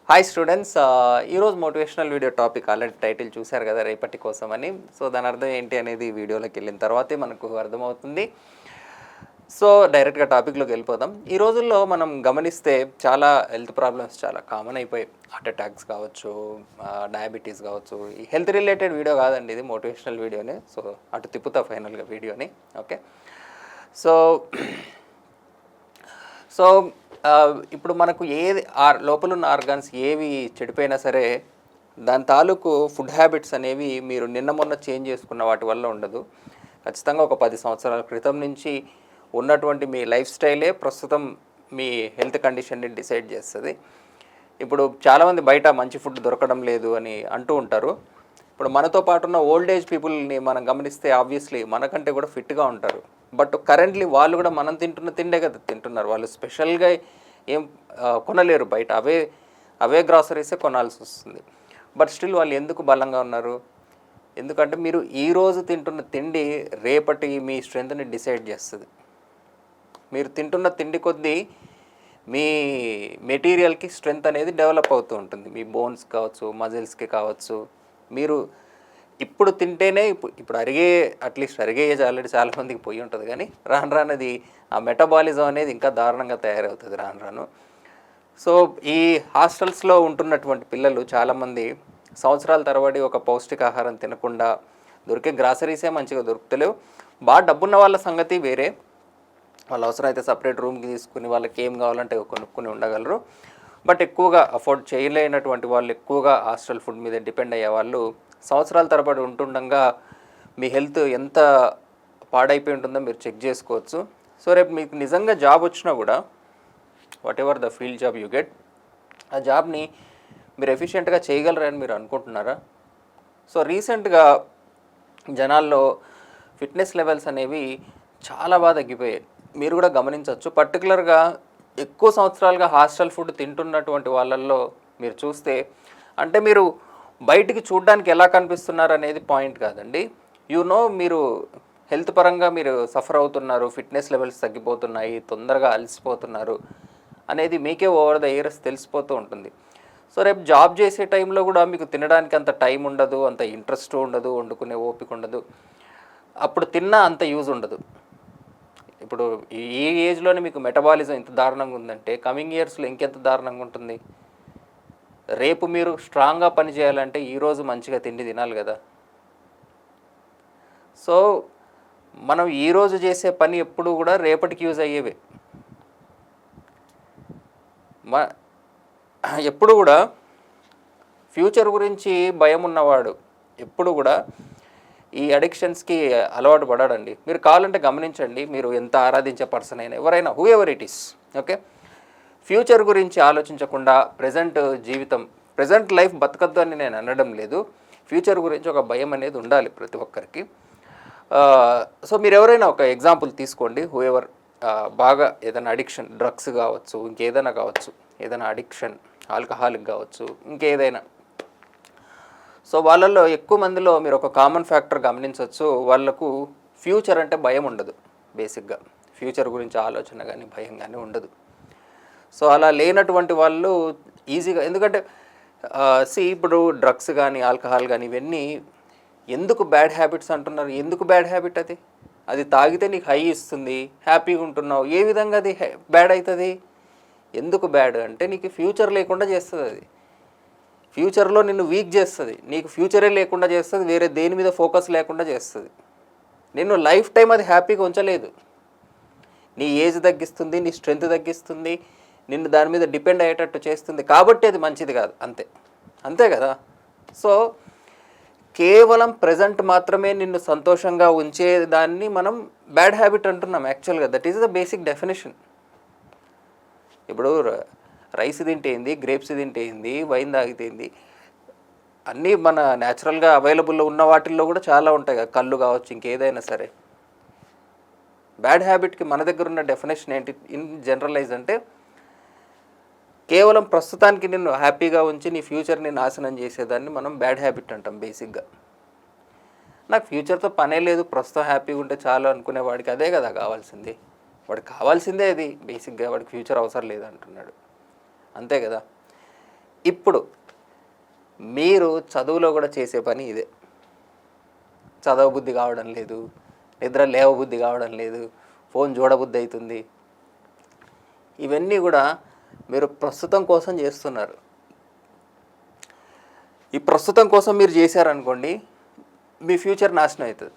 Hi students, ఈరోజు motivational video topic already title చూశారు కదా, రేపటి కోసం అని. సో దాని అర్థం ఏంటి అనేది వీడియోలోకి వెళ్ళిన తర్వాతే మనకు అర్థమవుతుంది. సో డైరెక్ట్గా టాపిక్లోకి వెళ్ళిపోదాం. ఈ రోజుల్లో మనం గమనిస్తే చాలా హెల్త్ ప్రాబ్లమ్స్ చాలా కామన్ అయిపోయాయి. హార్ట్ అటాక్స్ కావచ్చు, డయాబెటీస్ కావచ్చు. ఈ హెల్త్ రిలేటెడ్ వీడియో కాదండి, ఇది మోటివేషనల్ వీడియోనే. సో అటు తిప్పుతా ఫైనల్గా వీడియోని. ఓకే, సో సో ఇప్పుడు మనకు ఏది లోపల ఉన్న ఆర్గాన్స్ ఏవి చెడిపోయినా సరే దాని తాలూకు ఫుడ్ హ్యాబిట్స్ అనేవి మీరు నిన్న మొన్న చేంజ్ చేసుకున్న వాటి వల్ల ఉండదు. ఖచ్చితంగా ఒక 10 సంవత్సరాల క్రితం నుంచి ఉన్నటువంటి మీ లైఫ్ స్టైలే ప్రస్తుతం మీ హెల్త్ కండిషన్ని డిసైడ్ చేస్తుంది. ఇప్పుడు చాలామంది బయట మంచి ఫుడ్ దొరకడం లేదు అని అంటూ ఉంటారు. ఇప్పుడు మనతో పాటు ఉన్న ఓల్డ్ ఏజ్ పీపుల్ని మనం గమనిస్తే ఆబ్వియస్లీ మనకంటే కూడా ఫిట్గా ఉంటారు. బట్ కరెంట్లీ వాళ్ళు కూడా మనం తింటున్న తిండే కదా తింటున్నారు. వాళ్ళు స్పెషల్గా ఏం కొనలేరు, బయట అవే గ్రాసరీసే కొనాల్సి వస్తుంది. బట్ స్టిల్ వాళ్ళు ఎందుకు బలంగా ఉన్నారు? ఎందుకంటే మీరు ఈరోజు తింటున్న తిండి రేపటి మీ స్ట్రెంగ్త్ని డిసైడ్ చేస్తుంది. మీరు తింటున్న తిండి కొద్దీ మీ మెటీరియల్కి స్ట్రెంగ్త్ అనేది డెవలప్ అవుతూ ఉంటుంది. మీ బోన్స్ కావచ్చు, మజిల్స్కి కావచ్చు. మీరు ఇప్పుడు తింటేనే ఇప్పుడు అట్లీస్ట్ అరిగే ఏజ్ ఆల్రెడీ చాలామందికి పోయి ఉంటుంది, కానీ రాను రానది ఆ మెటబాలిజం అనేది ఇంకా దారుణంగా తయారవుతుంది రాను రాను. సో ఈ హాస్టల్స్లో ఉంటున్నటువంటి పిల్లలు చాలామంది సంవత్సరాల తరబడి ఒక పౌష్టికాహారం తినకుండా దొరికే గ్రాసరీసే మంచిగా దొరుకుతలేవు. బాగా డబ్బున్న వాళ్ళ సంగతి వేరే, వాళ్ళు అవసరం అయితే సపరేట్ రూమ్కి తీసుకుని వాళ్ళకి ఏం కావాలంటే కొనుక్కొని ఉండగలరు. బట్ ఎక్కువగా అఫోర్డ్ చేయలేనటువంటి వాళ్ళు, ఎక్కువగా హాస్టల్ ఫుడ్ మీద డిపెండ్ అయ్యే వాళ్ళు సంవత్సరాల తరబడి ఉంటుండగా మీ హెల్త్ ఎంత పాడైపోయి ఉంటుందో మీరు చెక్ చేసుకోవచ్చు. సో రేపు మీకు నిజంగా జాబ్ వచ్చినా కూడా what ever the field job you get, ఆ జాబ్ని మీరు ఎఫిషియెంట్గా చేయగలరని మీరు అనుకుంటున్నారా? సో రీసెంట్గా జనాల్లో ఫిట్నెస్ లెవెల్స్ అనేవి చాలా బాగా తగ్గిపోయాయి. మీరు కూడా గమనించవచ్చు. పర్టికులర్గా ఎక్కువ సంవత్సరాలుగా హాస్టల్ ఫుడ్ తింటున్నటువంటి వాళ్ళల్లో మీరు చూస్తే, అంటే మీరు బయటికి చూడడానికి ఎలా కనిపిస్తున్నారు అనేది పాయింట్ కాదండి. మీరు హెల్త్ పరంగా మీరు సఫర్ అవుతున్నారు, ఫిట్నెస్ లెవెల్స్ తగ్గిపోతున్నాయి, తొందరగా అలసిపోతున్నారు అనేది మీకే ఓవర్ ద ఇయర్స్ తెలిసిపోతూ ఉంటుంది. సో రేపు జాబ్ చేసే టైంలో కూడా మీకు తినడానికి అంత టైం ఉండదు, అంత ఇంట్రెస్ట్ ఉండదు, వండుకునే ఓపిక ఉండదు. అప్పుడు తిన్నా అంత యూజ్ ఉండదు. ఇప్పుడు ఈ ఏజ్లోనే మీకు మెటబాలిజం ఇంత దారుణంగా ఉందంటే కమింగ్ ఇయర్స్లో ఇంకెంత దారుణంగా ఉంటుంది. రేపు మీరు స్ట్రాంగ్గా పని చేయాలంటే ఈరోజు మంచిగా తిండి తినాలి కదా. సో మనం ఈరోజు చేసే పని ఎప్పుడు కూడా రేపటికి యూజ్ అయ్యేవే. ఎప్పుడు కూడా ఫ్యూచర్ గురించి భయం ఉన్నవాడు ఎప్పుడు కూడా ఈ అడిక్షన్స్కి అలవాటు పడాడండి. మీరు కావాలంటే గమనించండి, మీరు ఎంత ఆరాధించే పర్సన్ అయినా, ఎవరైనా, who ever it is, okay, future గురించి ఆలోచించకుండా ప్రజెంట్ లైఫ్ బతకద్దు అని నేను అనడం లేదు. ఫ్యూచర్ గురించి ఒక భయం అనేది ఉండాలి ప్రతి ఒక్కరికి. సో మీరు ఎవరైనా ఒక ఎగ్జాంపుల్ తీసుకోండి, హూ ఎవర్ బాగా ఏదైనా అడిక్షన్, డ్రగ్స్ కావచ్చు, ఇంకేదైనా కావచ్చు, ఏదైనా అడిక్షన్, ఆల్కహాలిక్ కావచ్చు, ఇంకేదైనా. సో వాళ్ళల్లో ఎక్కువ మందిలో మీరు ఒక కామన్ ఫ్యాక్టర్ గమనించవచ్చు, వాళ్ళకు ఫ్యూచర్ అంటే భయం ఉండదు. బేసిక్గా ఫ్యూచర్ గురించి ఆలోచన కానీ భయం కానీ ఉండదు. సో అలా లేనటువంటి వాళ్ళు ఈజీగా, ఎందుకంటే ఇప్పుడు డ్రగ్స్ కానీ ఆల్కహాల్ కానీ ఇవన్నీ ఎందుకు బ్యాడ్ హ్యాబిట్స్ అంటున్నారు? ఎందుకు బ్యాడ్ హ్యాబిట్? అది తాగితే నీకు హై ఇస్తుంది, హ్యాపీగా ఉంటున్నావు, ఏ విధంగా అది బ్యాడ్ అవుతుంది? ఎందుకు బ్యాడ్ అంటే నీకు ఫ్యూచర్ లేకుండా చేస్తుంది. అది ఫ్యూచర్లో నిన్ను వీక్ చేస్తుంది, నీకు ఫ్యూచరే లేకుండా చేస్తుంది, వేరే దేని మీద ఫోకస్ లేకుండా చేస్తుంది. నిన్ను లైఫ్ టైం అది హ్యాపీగా ఉంచలేదు. నీ ఏజ్ తగ్గిస్తుంది, నీ స్ట్రెంగ్త్ తగ్గిస్తుంది, నిన్ను దాని మీద డిపెండ్ అయ్యేటట్టు చేస్తుంది. కాబట్టి అది మంచిది కాదు, అంతే కదా. సో కేవలం ప్రజెంట్ మాత్రమే నిన్ను సంతోషంగా ఉంచేదాన్ని మనం బ్యాడ్ హ్యాబిట్ అంటున్నాం యాక్చువల్గా. That is the basic definition. ఇప్పుడు రైస్ తింటే ఏంది, గ్రేప్స్ తింటే ఏంది, వైన్ తాగితే ఏంది, అన్నీ మన న్యాచురల్గా అవైలబుల్లో ఉన్న వాటిల్లో కూడా చాలా ఉంటాయి కదా, కళ్ళు కావచ్చు, ఇంకేదైనా సరే. బ్యాడ్ హ్యాబిట్కి మన దగ్గర ఉన్న డెఫినేషన్ ఏంటి ఇన్ జనరలైజ్ అంటే, కేవలం ప్రస్తుతానికి నిన్ను హ్యాపీగా ఉంచి నీ ఫ్యూచర్ని నాశనం చేసేదాన్ని మనం బ్యాడ్ హ్యాబిట్ అంటాం బేసిక్గా. నాకు ఫ్యూచర్తో పనే లేదు, ప్రస్తుతం హ్యాపీగా ఉంటే చాలు అనుకునేవాడికి అదే కదా కావాల్సింది. వాడికి కావాల్సిందే అది బేసిక్గా, వాడికి ఫ్యూచర్ అవసరం లేదంటున్నాడు, అంతే కదా. ఇప్పుడు మీరు చదువులో కూడా చేసే పని ఇదే. చదవబుద్ధి కావడం లేదు, నిద్ర లేవబుద్ధి కావడం లేదు, ఫోన్ చూడబుద్ధి అవుతుంది. ఇవన్నీ కూడా మీరు ప్రస్తుతం కోసం చేస్తున్నారు. ఈ ప్రస్తుతం కోసం మీరు చేశారనుకోండి, మీ ఫ్యూచర్ నాశనం అవుతుంది.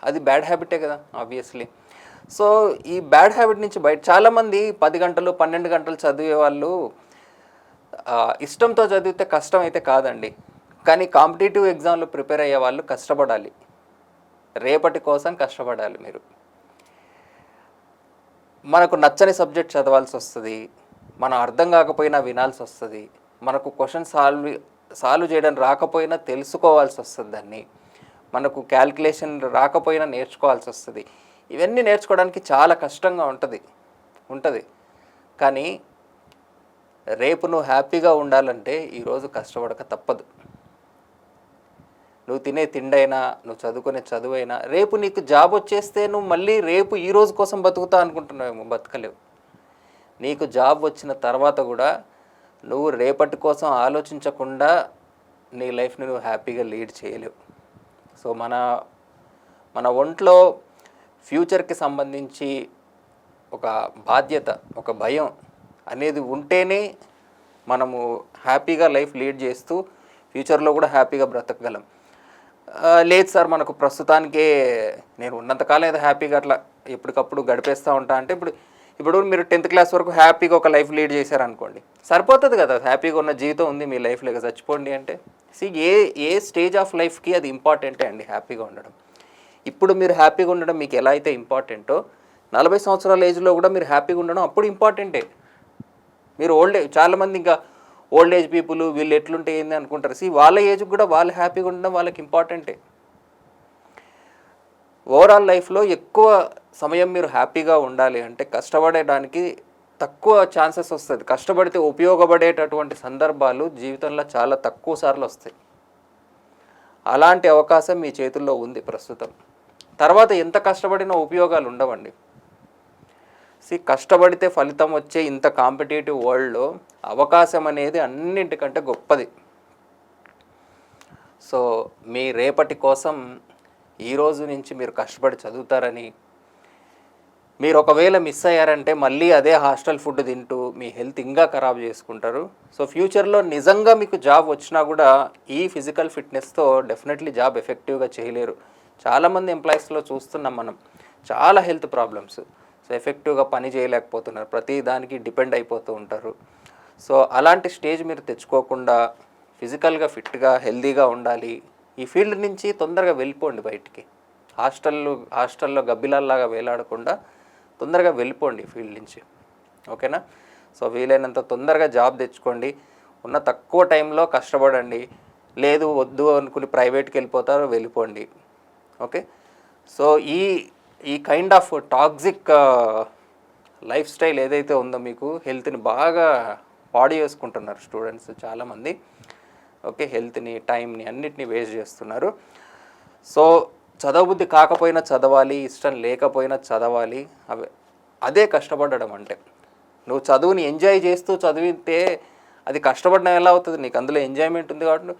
అది బ్యాడ్ హ్యాబిటే కదా ఆబ్వియస్లీ. సో ఈ బ్యాడ్ హ్యాబిట్ నుంచి బయట చాలామంది 10 గంటలు 12 గంటలు చదివే వాళ్ళు ఇష్టంతో చదివితే కష్టం అయితే కాదండి. కానీ కాంపిటేటివ్ ఎగ్జామ్లో ప్రిపేర్ అయ్యే వాళ్ళు కష్టపడాలి, రేపటి కోసం కష్టపడాలి. మీరు మనకు నచ్చని సబ్జెక్ట్ చదవాల్సి వస్తుంది, మనం అర్థం కాకపోయినా వినాల్సి వస్తుంది, మనకు క్వశ్చన్ సాల్వ్ చేయడం రాకపోయినా తెలుసుకోవాల్సి వస్తుంది, దాన్ని మనకు క్యాల్కులేషన్ రాకపోయినా నేర్చుకోవాల్సి వస్తుంది. ఇవన్నీ నేర్చుకోవడానికి చాలా కష్టంగా ఉంటుంది. కానీ రేపు నువ్వు హ్యాపీగా ఉండాలంటే ఈరోజు కష్టపడక తప్పదు. నువ్వు తినే తిండైనా, నువ్వు చదువుకునే చదువైనా, రేపు నీకు జాబ్ వచ్చేస్తే నువ్వు మళ్ళీ రేపు ఈ రోజు కోసం బతుకుతా అనుకుంటున్నావేమో, బతకలేవు. నీకు జాబ్ వచ్చిన తర్వాత కూడా నువ్వు రేపటి కోసం ఆలోచించకుండా నీ లైఫ్ని నువ్వు హ్యాపీగా లీడ్ చేయలేవు. సో మన ఒంట్లో ఫ్యూచర్కి సంబంధించి ఒక బాధ్యత, ఒక భయం అనేది ఉంటేనే మనము హ్యాపీగా లైఫ్ లీడ్ చేస్తూ ఫ్యూచర్లో కూడా హ్యాపీగా బ్రతకగలం. లేదు సార్, మనకు ప్రస్తుతానికే నేను ఉన్నంతకాలం ఏదో హ్యాపీగా అట్లా ఎప్పటికప్పుడు గడిపేస్తూ ఉంటా అంటే, ఇప్పుడు మీరు 10th క్లాస్ వరకు హ్యాపీగా ఒక లైఫ్ లీడ్ చేశారనుకోండి, సరిపోతుంది కదా. హ్యాపీగా ఉన్న జీవితం ఉంది మీ లైఫ్లో, చచ్చిపోండి అంటే. ఏ స్టేజ్ ఆఫ్ లైఫ్కి అది ఇంపార్టెంటే అండి, హ్యాపీగా ఉండడం. ఇప్పుడు మీరు హ్యాపీగా ఉండడం మీకు ఎలా అయితే ఇంపార్టెంటో, 40 సంవత్సరాల ఏజ్లో కూడా మీరు హ్యాపీగా ఉండడం అప్పుడు ఇంపార్టెంటే. మీరు చాలామంది ఇంకా ఓల్డ్ ఏజ్ పీపుల్ వీళ్ళు ఎట్లుంటే ఏంది అనుకుంటారు. వాళ్ళ ఏజ్కి కూడా వాళ్ళు హ్యాపీగా ఉండడం వాళ్ళకి ఇంపార్టెంటే. ఓవరాల్ లైఫ్లో ఎక్కువ సమయం మీరు హ్యాపీగా ఉండాలి అంటే కష్టపడడానికి తక్కువ ఛాన్సెస్ వస్తుంది. కష్టపడితే ఉపయోగపడేటటువంటి సందర్భాలు జీవితంలో చాలా తక్కువ సార్లు వస్తాయి. అలాంటి అవకాశం మీ చేతుల్లో ఉంది ప్రస్తుతం. తర్వాత ఎంత కష్టపడినా ఉపయోగాలు ఉండవండి. కష్టపడితే ఫలితం వచ్చే ఇంత కాంపిటేటివ్ వరల్డ్లో అవకాశం అనేది అన్నింటికంటే గొప్పది. సో మీ రేపటి కోసం ఈరోజు నుంచి మీరు కష్టపడి చదువుతారని, మీరు ఒకవేళ మిస్ అయ్యారంటే మళ్ళీ అదే హాస్టల్ ఫుడ్ తింటూ మీ హెల్త్ ఇంకా ఖరాబ్ చేసుకుంటారు. సో ఫ్యూచర్లో నిజంగా మీకు జాబ్ వచ్చినా కూడా ఈ ఫిజికల్ ఫిట్నెస్తో డెఫినెట్లీ జాబ్ ఎఫెక్టివ్గా చేయలేరు. చాలామంది ఎంప్లాయీస్లో చూస్తున్నాం మనం, చాలా హెల్త్ ప్రాబ్లమ్స్. సో ఎఫెక్టివ్గా పని చేయలేకపోతున్నారు, ప్రతి దానికి డిపెండ్ అయిపోతూ ఉంటారు. సో అలాంటి స్టేజ్ మీరు తెచ్చుకోకుండా ఫిజికల్గా హెల్తీగా ఉండాలి. ఈ ఫీల్డ్ నుంచి తొందరగా వెళ్ళిపోండి బయటికి. హాస్టల్లో గబ్బిలాల్లాగా వేలాడకుండా తొందరగా వెళ్ళిపోండి ఫీల్డ్ నుంచి, ఓకేనా? సో వీలైనంత తొందరగా జాబ్ తెచ్చుకోండి. ఉన్న తక్కువ టైంలో కష్టపడండి. లేదు వద్దు అనుకుని ప్రైవేట్కి వెళ్ళిపోండి, ఓకే? సో ఈ kind of toxic life style ఏదైతే ఉందో, మీకు హెల్త్ని బాగా పాడు చేసుకుంటున్నారు స్టూడెంట్స్ చాలామంది, ఓకే? హెల్త్ని, టైంని అన్నిటినీ వేస్ట్ చేస్తున్నారు. సో చదవబుద్ధి కాకపోయినా చదవాలి, ఇష్టం లేకపోయినా చదవాలి. అదే కష్టపడడం అంటే. నువ్వు చదువుని ఎంజాయ్ చేస్తూ చదివితే అది కష్టపడడం ఎలా అవుతుంది? నీకు అందులో ఎంజాయ్మెంట్ ఉంది కాబట్టి.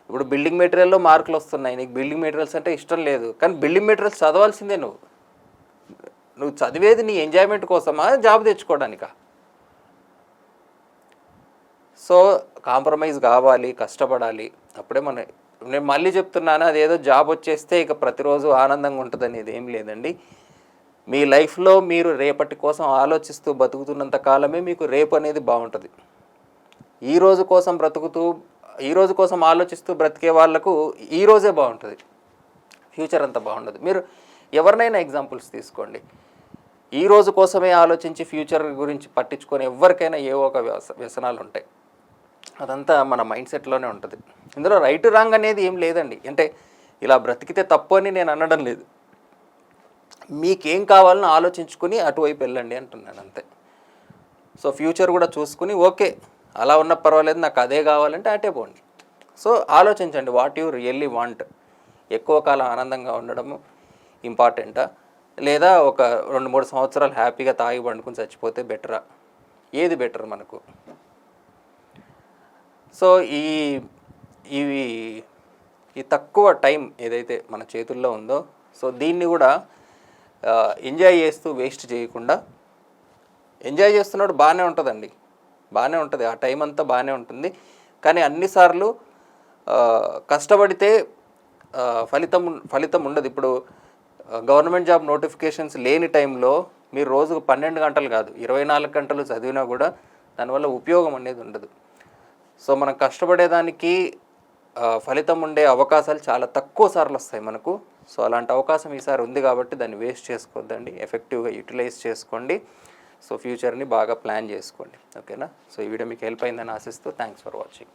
ఇప్పుడు బిల్డింగ్ మెటీరియల్లో మార్కులు వస్తున్నాయి, నీకు బిల్డింగ్ మెటీరియల్స్ అంటే ఇష్టం లేదు, కానీ బిల్డింగ్ మెటీరియల్స్ చదవాల్సిందే. నువ్వు చదివేది నీ ఎంజాయ్మెంట్ కోసమా, జాబ్ తెచ్చుకోవడానికా? సో కాంప్రమైజ్ కావాలి, కష్టపడాలి. అప్పుడే నేను మళ్ళీ చెప్తున్నాను, అదేదో జాబ్ వచ్చేస్తే ఇక ప్రతిరోజు ఆనందంగా ఉంటుంది అనేది ఏం లేదండి. మీ లైఫ్లో మీరు రేపటి కోసం ఆలోచిస్తూ బతుకుతున్నంత కాలమే మీకు రేపు అనేది బాగుంటుంది. ఈరోజు కోసం ఆలోచిస్తూ బ్రతికే వాళ్ళకు ఈరోజే బాగుంటుంది, ఫ్యూచర్ అంతా బాగుండదు. మీరు ఎవరినైనా ఎగ్జాంపుల్స్ తీసుకోండి, ఈరోజు కోసమే ఆలోచించి ఫ్యూచర్ గురించి పట్టించుకొని ఎవరికైనా ఏవో ఒక వ్యసనాలు ఉంటాయి. అదంతా మన మైండ్ సెట్లోనే ఉంటుంది. ఇందులో రైట్ రాంగ్ అనేది ఏం లేదండి. అంటే ఇలా బ్రతికితే తప్పు అని నేను అనడం లేదు. మీకేం కావాలని ఆలోచించుకుని అటువైపు వెళ్ళండి అంటున్నాను, అంతే. సో ఫ్యూచర్ కూడా చూసుకుని, ఓకే అలా ఉన్న పర్వాలేదు, నాకు అదే కావాలంటే అటే పోండి. సో ఆలోచించండి, వాట్ యు రియల్లీ వాంట్. ఎక్కువ కాలం ఆనందంగా ఉండడము ఇంపార్టెంటా, లేదా ఒక 2-3 సంవత్సరాలు హ్యాపీగా తాగి పండుకుని చచ్చిపోతే బెటరా? ఏది బెటర్ మనకు? సో ఇవి ఈ తక్కువ టైం ఏదైతే మన చేతుల్లో ఉందో, సో దీన్ని కూడా ఎంజాయ్ చేస్తూ వేస్ట్ చేయకుండా, ఎంజాయ్ చేస్తున్నాడు బాగానే ఉంటుందండి, బాగానే ఉంటుంది, ఆ టైం అంతా బాగానే ఉంటుంది. కానీ అన్నిసార్లు కష్టపడితే ఫలితం ఉండదు. ఇప్పుడు గవర్నమెంట్ జాబ్ నోటిఫికేషన్స్ లేని టైంలో మీరు రోజుకు 12 గంటలు కాదు 24 గంటలు చదివినా కూడా దానివల్ల ఉపయోగం అనేది ఉండదు. సో మనం కష్టపడేదానికి ఫలితం ఉండే అవకాశాలు చాలా తక్కువ సార్లు వస్తాయి మనకు. సో అలాంటి అవకాశం ఈసారి ఉంది కాబట్టి దాన్ని వేస్ట్ చేసుకోవద్దండి, ఎఫెక్టివ్గా యూటిలైజ్ చేసుకోండి. సో ఫ్యూచర్ని బాగా ప్లాన్ చేసుకోండి. ఓకేనా? సో ఈ వీడియో మీకు హెల్ప్ అయిందని ఆశిస్తూ థ్యాంక్స్ ఫర్ వాచింగ్.